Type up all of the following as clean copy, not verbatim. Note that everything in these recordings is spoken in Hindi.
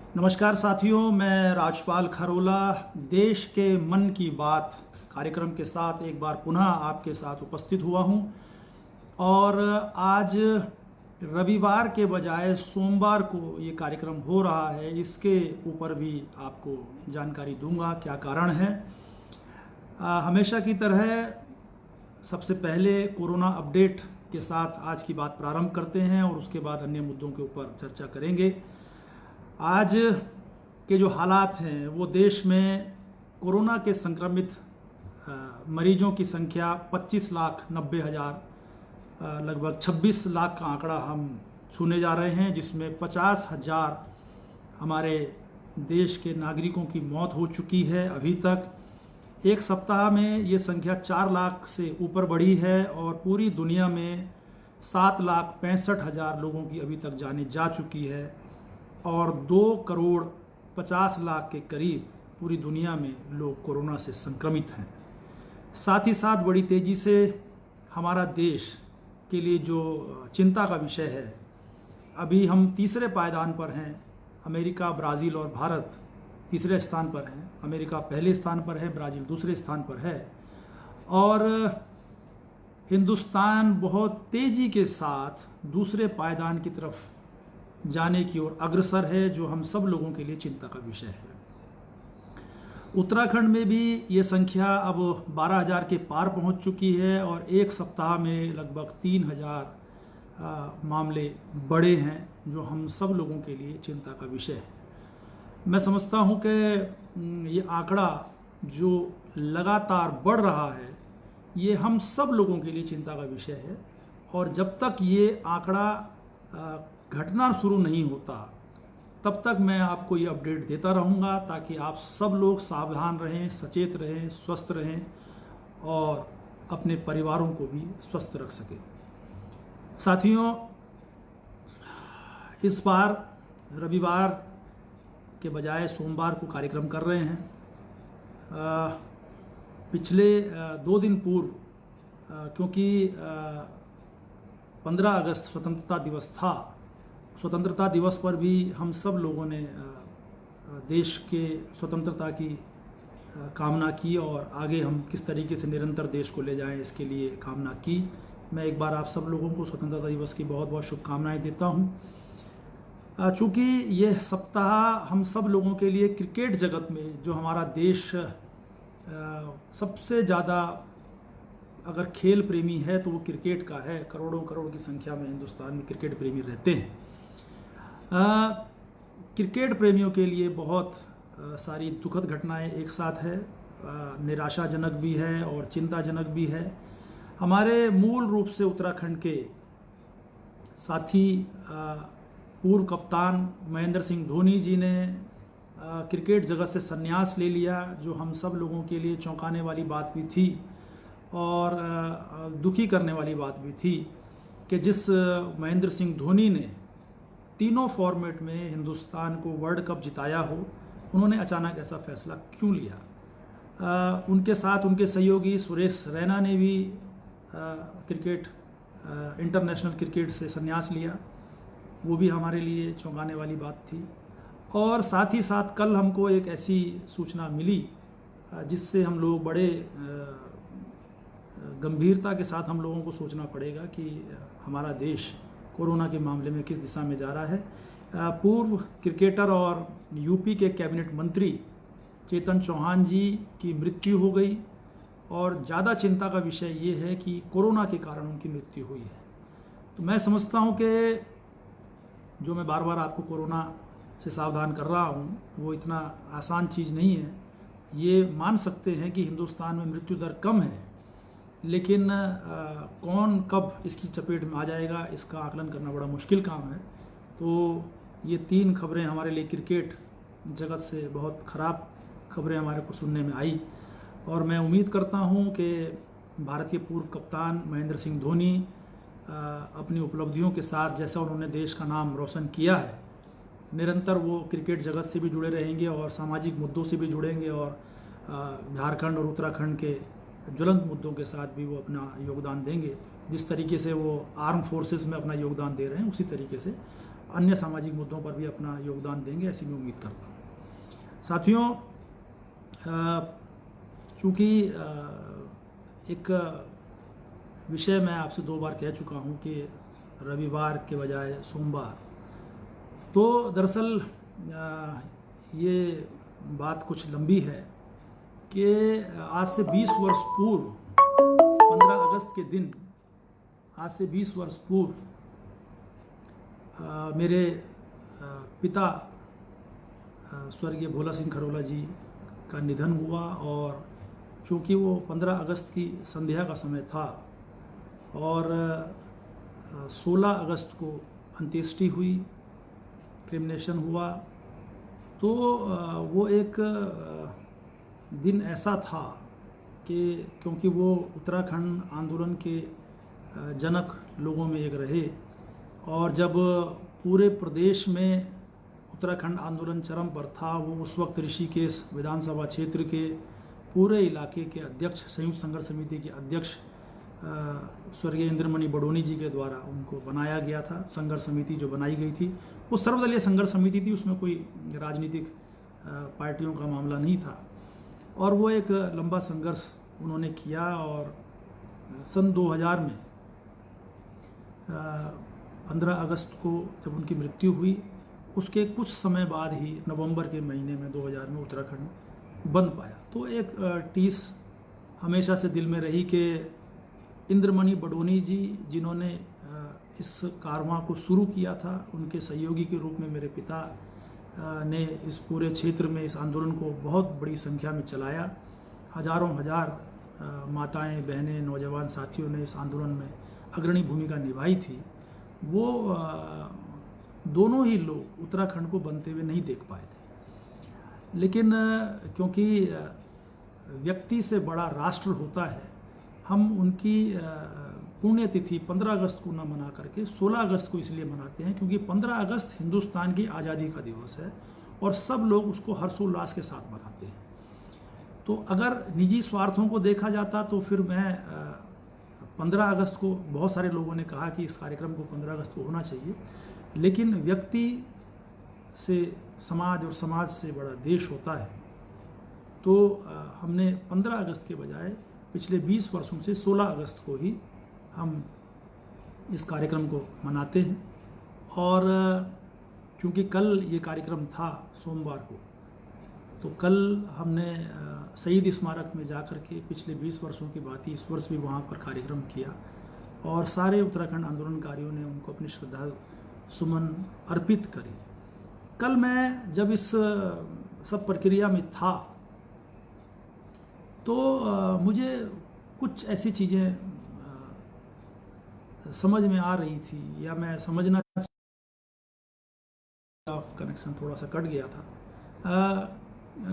नमस्कार साथियों, मैं राजपाल खरोला देश के मन की बात कार्यक्रम के साथ एक बार पुनः आपके साथ उपस्थित हुआ हूं। और आज रविवार के बजाय सोमवार को ये कार्यक्रम हो रहा है, इसके ऊपर भी आपको जानकारी दूंगा क्या कारण है। हमेशा की तरह सबसे पहले कोरोना अपडेट के साथ आज की बात प्रारंभ करते हैं और उसके बाद अन्य मुद्दों के ऊपर चर्चा करेंगे। आज के जो हालात हैं वो देश में कोरोना के संक्रमित मरीजों की संख्या 25,90,000 लगभग 26 लाख का आंकड़ा हम छूने जा रहे हैं, जिसमें 50,000 हमारे देश के नागरिकों की मौत हो चुकी है। अभी तक एक सप्ताह में ये संख्या 4 लाख से ऊपर बढ़ी है और पूरी दुनिया में 7,65,000 लोगों की अभी तक जानें जा चुकी है और 2,50,00,000 के करीब पूरी दुनिया में लोग कोरोना से संक्रमित हैं। साथ ही साथ बड़ी तेज़ी से हमारा देश के लिए जो चिंता का विषय है, अभी हम तीसरे पायदान पर हैं। अमेरिका, ब्राज़ील और भारत तीसरे स्थान पर हैं। अमेरिका पहले स्थान पर है, ब्राज़ील दूसरे स्थान पर है और हिंदुस्तान बहुत तेज़ी के साथ दूसरे पायदान की तरफ जाने की ओर अग्रसर है, जो हम सब लोगों के लिए चिंता का विषय है। उत्तराखंड में भी ये संख्या अब 12,000 के पार पहुंच चुकी है और एक सप्ताह में लगभग 3,000 मामले बढ़े हैं, जो हम सब लोगों के लिए चिंता का विषय है। मैं समझता हूं कि ये आंकड़ा जो लगातार बढ़ रहा है, ये हम सब लोगों के लिए चिंता का विषय है और जब तक ये आंकड़ा घटना शुरू नहीं होता तब तक मैं आपको ये अपडेट देता रहूँगा, ताकि आप सब लोग सावधान रहें, सचेत रहें, स्वस्थ रहें और अपने परिवारों को भी स्वस्थ रख सकें। साथियों, इस बार रविवार के बजाय सोमवार को कार्यक्रम कर रहे हैं। पिछले 2 दिन पूर्व, क्योंकि 15 अगस्त स्वतंत्रता दिवस था, स्वतंत्रता दिवस पर भी हम सब लोगों ने देश के स्वतंत्रता की कामना की और आगे हम किस तरीके से निरंतर देश को ले जाएं, इसके लिए कामना की। मैं एक बार आप सब लोगों को स्वतंत्रता दिवस की बहुत बहुत शुभकामनाएं देता हूं। चूँकि यह सप्ताह हम सब लोगों के लिए क्रिकेट जगत में, जो हमारा देश सबसे ज़्यादा अगर खेल प्रेमी है तो वो क्रिकेट का है। करोड़ों करोड़ की संख्या में हिंदुस्तान में क्रिकेट प्रेमी रहते हैं। क्रिकेट प्रेमियों के लिए बहुत सारी दुखद घटनाएं एक साथ है, निराशाजनक भी है और चिंताजनक भी है। हमारे मूल रूप से उत्तराखंड के साथी पूर्व कप्तान महेंद्र सिंह धोनी जी ने क्रिकेट जगत से संन्यास ले लिया, जो हम सब लोगों के लिए चौंकाने वाली बात भी थी और दुखी करने वाली बात भी थी कि जिस महेंद्र सिंह धोनी ने तीनों फॉर्मेट में हिंदुस्तान को वर्ल्ड कप जिताया हो, उन्होंने अचानक ऐसा फैसला क्यों लिया। उनके साथ उनके सहयोगी सुरेश रैना ने भी क्रिकेट इंटरनेशनल क्रिकेट से संन्यास लिया, वो भी हमारे लिए चौंकाने वाली बात थी। और साथ ही साथ कल हमको एक ऐसी सूचना मिली जिससे हम लोग बड़े गंभीरता के साथ हम लोगों को सोचना पड़ेगा कि हमारा देश कोरोना के मामले में किस दिशा में जा रहा है। पूर्व क्रिकेटर और यूपी के कैबिनेट मंत्री चेतन चौहान जी की मृत्यु हो गई और ज़्यादा चिंता का विषय ये है कि कोरोना के कारण उनकी मृत्यु हुई है। तो मैं समझता हूँ कि जो मैं बार बार आपको कोरोना से सावधान कर रहा हूँ, वो इतना आसान चीज़ नहीं है। ये मान सकते हैं कि हिंदुस्तान में मृत्यु दर कम है, लेकिन कौन कब इसकी चपेट में आ जाएगा, इसका आकलन करना बड़ा मुश्किल काम है। तो ये 3 खबरें हमारे लिए क्रिकेट जगत से बहुत ख़राब खबरें हमारे को सुनने में आई और मैं उम्मीद करता हूँ कि भारत के पूर्व कप्तान महेंद्र सिंह धोनी अपनी उपलब्धियों के साथ, जैसा उन्होंने देश का नाम रोशन किया है, निरंतर वो क्रिकेट जगत से भी जुड़े रहेंगे और सामाजिक मुद्दों से भी जुड़ेंगे और झारखंड और उत्तराखंड के ज्वलंत मुद्दों के साथ भी वो अपना योगदान देंगे। जिस तरीके से वो आर्म फोर्सेस में अपना योगदान दे रहे हैं, उसी तरीके से अन्य सामाजिक मुद्दों पर भी अपना योगदान देंगे, ऐसी मैं उम्मीद करता हूँ। साथियों, चूँकि एक विषय मैं आपसे 2 बार कह चुका हूँ कि रविवार के बजाय सोमवार, तो दरअसल ये बात कुछ लंबी है कि आज से 20 वर्ष पूर्व 15 अगस्त के दिन, आज से 20 वर्ष पूर्व मेरे पिता स्वर्गीय भोला सिंह खरोला जी का निधन हुआ। और चूँकि वो 15 अगस्त की संध्या का समय था और 16 अगस्त को अंत्येष्टि हुई, क्रिमिनेशन हुआ, तो वो एक दिन ऐसा था कि क्योंकि वो उत्तराखंड आंदोलन के जनक लोगों में एक रहे, और जब पूरे प्रदेश में उत्तराखंड आंदोलन चरम पर था, वो उस वक्त ऋषिकेश विधानसभा क्षेत्र के पूरे इलाके के अध्यक्ष, संयुक्त संघर्ष समिति के अध्यक्ष स्वर्गीय इंद्रमणि बडोनी जी के द्वारा उनको बनाया गया था। संघर्ष समिति जो बनाई गई थी वो सर्वदलीय संघर्ष समिति थी, उसमें कोई राजनीतिक पार्टियों का मामला नहीं था। और वो एक लंबा संघर्ष उन्होंने किया, और सन 2000 में 15 अगस्त को जब उनकी मृत्यु हुई, उसके कुछ समय बाद ही नवंबर के महीने में 2000 में उत्तराखंड बन पाया। तो एक टीस हमेशा से दिल में रही कि इंद्रमणि बडोनी जी, जिन्होंने इस कारवां को शुरू किया था, उनके सहयोगी के रूप में मेरे पिता ने इस पूरे क्षेत्र में इस आंदोलन को बहुत बड़ी संख्या में चलाया। हजारों हजार माताएं, बहनें, नौजवान साथियों ने इस आंदोलन में अग्रणी भूमिका निभाई थी। वो दोनों ही लोग उत्तराखंड को बनते हुए नहीं देख पाए थे, लेकिन क्योंकि व्यक्ति से बड़ा राष्ट्र होता है, हम उनकी पुण्यतिथि 15 अगस्त को न मना करके 16 अगस्त को इसलिए मनाते हैं क्योंकि 15 अगस्त हिंदुस्तान की आज़ादी का दिवस है और सब लोग उसको हर्षोल्लास के साथ मनाते हैं। तो अगर निजी स्वार्थों को देखा जाता तो फिर मैं 15 अगस्त को, बहुत सारे लोगों ने कहा कि इस कार्यक्रम को 15 अगस्त को होना चाहिए, लेकिन व्यक्ति से समाज और समाज से बड़ा देश होता है। तो हमने 15 अगस्त के बजाय पिछले 20 वर्षों से 16 अगस्त को ही हम इस कार्यक्रम को मनाते हैं। और क्योंकि कल ये कार्यक्रम था सोमवार को, तो कल हमने शहीद स्मारक में जाकर के पिछले 20 वर्षों की बात ही इस वर्ष भी वहाँ पर कार्यक्रम किया और सारे उत्तराखंड आंदोलनकारियों ने उनको अपनी श्रद्धा सुमन अर्पित करी। कल मैं जब इस सब प्रक्रिया में था तो मुझे कुछ ऐसी चीज़ें समझ में आ रही थी, या मैं समझना, कनेक्शन थोड़ा सा कट गया था।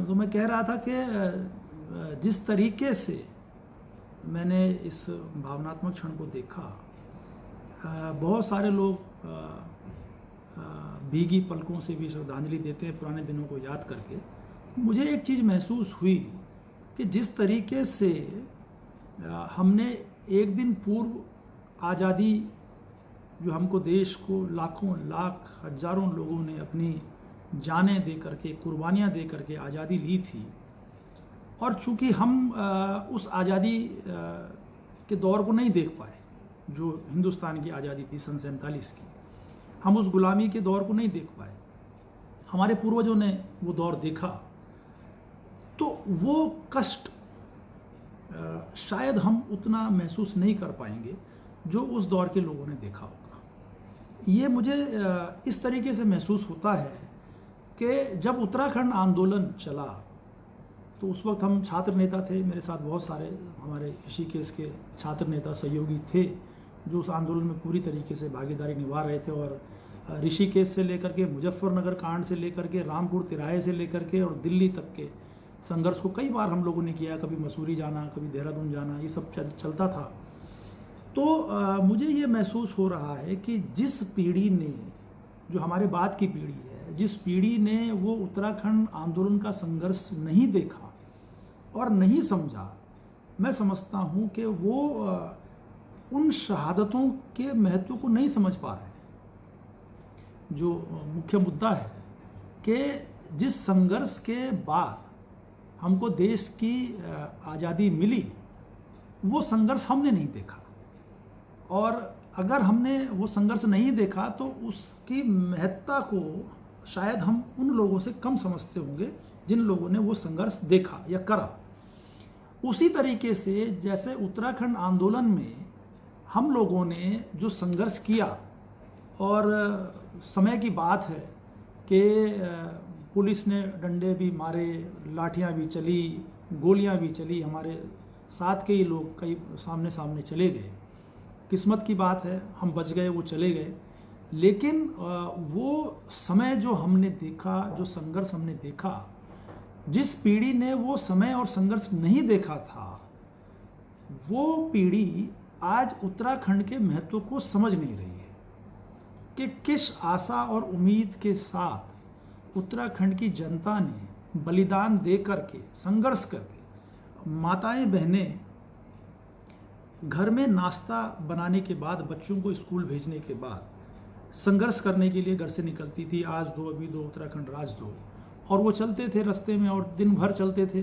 तो मैं कह रहा था कि जिस तरीके से मैंने इस भावनात्मक क्षण को देखा, बहुत सारे लोग भीगी पलकों से भी श्रद्धांजलि देते हैं पुराने दिनों को याद करके। मुझे एक चीज़ महसूस हुई कि जिस तरीके से हमने एक दिन पूर्व आज़ादी, जो हमको देश को लाखों लाख हजारों लोगों ने अपनी जानें दे करके, कुर्बानियाँ दे करके आज़ादी ली थी, और चूँकि हम उस आज़ादी के दौर को नहीं देख पाए जो हिंदुस्तान की आज़ादी थी सन 47 की, हम उस गुलामी के दौर को नहीं देख पाए, हमारे पूर्वजों ने वो दौर देखा, तो वो कष्ट शायद हम उतना महसूस नहीं कर पाएंगे जो उस दौर के लोगों ने देखा होगा। ये मुझे इस तरीके से महसूस होता है कि जब उत्तराखंड आंदोलन चला तो उस वक्त हम छात्र नेता थे, मेरे साथ बहुत सारे हमारे ऋषिकेश के छात्र नेता सहयोगी थे जो उस आंदोलन में पूरी तरीके से भागीदारी निभा रहे थे। और ऋषिकेश से लेकर के मुजफ्फरनगर कांड से लेकर के रामपुर तिराहे से लेकर के और दिल्ली तक के संघर्ष को कई बार हम लोगों ने किया, कभी मसूरी जाना, कभी देहरादून जाना, ये सब चलता था। तो मुझे ये महसूस हो रहा है कि जिस पीढ़ी ने, जो हमारे बाद की पीढ़ी है, जिस पीढ़ी ने वो उत्तराखंड आंदोलन का संघर्ष नहीं देखा और नहीं समझा, मैं समझता हूँ कि वो उन शहादतों के महत्व को नहीं समझ पा रहे हैं। जो मुख्य मुद्दा है कि जिस संघर्ष के बाद हमको देश की आज़ादी मिली, वो संघर्ष हमने नहीं देखा। और अगर हमने वो संघर्ष नहीं देखा तो उसकी महत्ता को शायद हम उन लोगों से कम समझते होंगे जिन लोगों ने वो संघर्ष देखा या करा। उसी तरीके से जैसे उत्तराखंड आंदोलन में हम लोगों ने जो संघर्ष किया, और समय की बात है कि पुलिस ने डंडे भी मारे, लाठियां भी चली, गोलियां भी चली, हमारे साथ के ही लोग कई सामने सामने चले गए। किस्मत की बात है हम बच गए, वो चले गए। लेकिन वो समय जो हमने देखा, जो संघर्ष हमने देखा, जिस पीढ़ी ने वो समय और संघर्ष नहीं देखा था, वो पीढ़ी आज उत्तराखंड के महत्व को समझ नहीं रही है कि किस आशा और उम्मीद के साथ उत्तराखंड की जनता ने बलिदान दे करके, संघर्ष करके, माताएं बहनें घर में नाश्ता बनाने के बाद, बच्चों को स्कूल भेजने के बाद संघर्ष करने के लिए घर से निकलती थी। आज दो अभी दो, उत्तराखंड राज दो, और वो चलते थे रास्ते में और दिन भर चलते थे।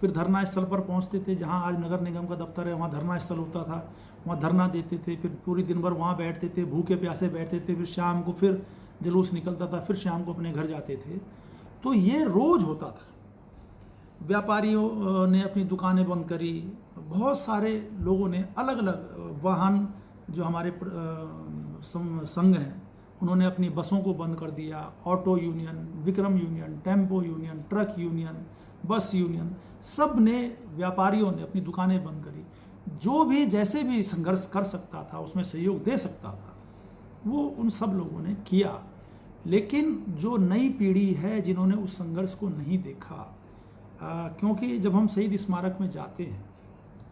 फिर धरना स्थल पर पहुंचते थे, जहां आज नगर निगम का दफ्तर है वहां धरना स्थल होता था, वहां धरना देते थे। फिर पूरी दिन भर वहां बैठते थे, भूखे प्यासे बैठते थे। फिर शाम को फिर जुलूस निकलता था, फिर शाम को अपने घर जाते थे। तो ये रोज होता था। व्यापारियों ने अपनी दुकानें बंद करी, बहुत सारे लोगों ने अलग अलग वाहन, जो हमारे संघ हैं, उन्होंने अपनी बसों को बंद कर दिया। Auto union, Vikram union, tempo union, truck union, बस यूनियन, सब ने, व्यापारियों ने अपनी दुकानें बंद करी। जो भी जैसे भी संघर्ष कर सकता था, उसमें सहयोग दे सकता था, वो उन सब लोगों ने किया। लेकिन जो नई पीढ़ी है जिन्होंने उस संघर्ष को नहीं देखा, क्योंकि जब हम शहीद स्मारक में जाते हैं,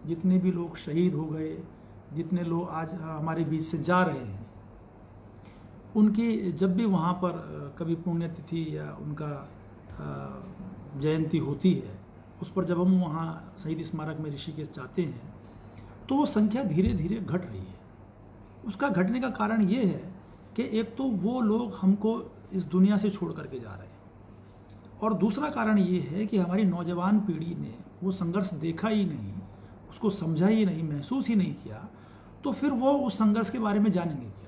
जितने भी लोग शहीद हो गए, जितने लोग आज हमारे बीच से जा रहे हैं, उनकी जब भी वहाँ पर कभी पुण्यतिथि या उनका जयंती होती है, उस पर जब हम वहाँ शहीद स्मारक में ऋषिकेश जाते हैं, तो वो संख्या धीरे धीरे घट रही है। उसका घटने का कारण ये है कि एक तो वो लोग हमको इस दुनिया से छोड़ करके जा रहे हैं, और दूसरा कारण ये है कि हमारी नौजवान पीढ़ी ने वो संघर्ष देखा ही नहीं, उसको समझा ही नहीं, महसूस ही नहीं किया, तो फिर वो उस संघर्ष के बारे में जानेंगे क्या।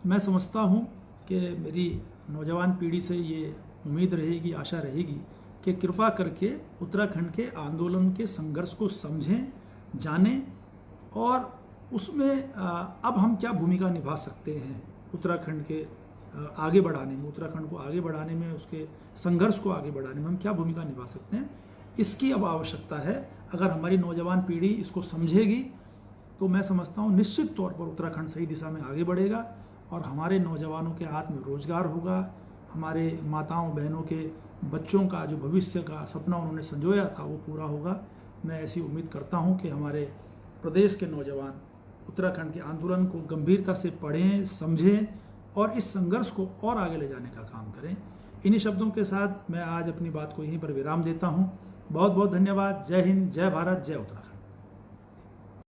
मैं समझता हूँ कि मेरी नौजवान पीढ़ी से ये उम्मीद रहेगी, आशा रहेगी कि कृपा करके उत्तराखंड के आंदोलन के संघर्ष को समझें, जानें, और उसमें अब हम क्या भूमिका निभा सकते हैं उत्तराखंड के आगे बढ़ाने में, उत्तराखंड को आगे बढ़ाने में, उसके संघर्ष को आगे बढ़ाने में हम क्या भूमिका निभा सकते हैं, इसकी अब आवश्यकता है। अगर हमारी नौजवान पीढ़ी इसको समझेगी तो मैं समझता हूँ निश्चित तौर पर उत्तराखंड सही दिशा में आगे बढ़ेगा, और हमारे नौजवानों के हाथ में रोजगार होगा। हमारे माताओं बहनों के बच्चों का जो भविष्य का सपना उन्होंने संजोया था वो पूरा होगा। मैं ऐसी उम्मीद करता हूँ कि हमारे प्रदेश के नौजवान उत्तराखंड के आंदोलन को गंभीरता से पढ़ें, समझें, और इस संघर्ष को और आगे ले जाने का काम करें। इन्हीं शब्दों के साथ मैं आज अपनी बात को यहीं पर विराम देता हूँ। बहुत बहुत धन्यवाद। जय हिंद, जय भारत, जय उत्तराखंड।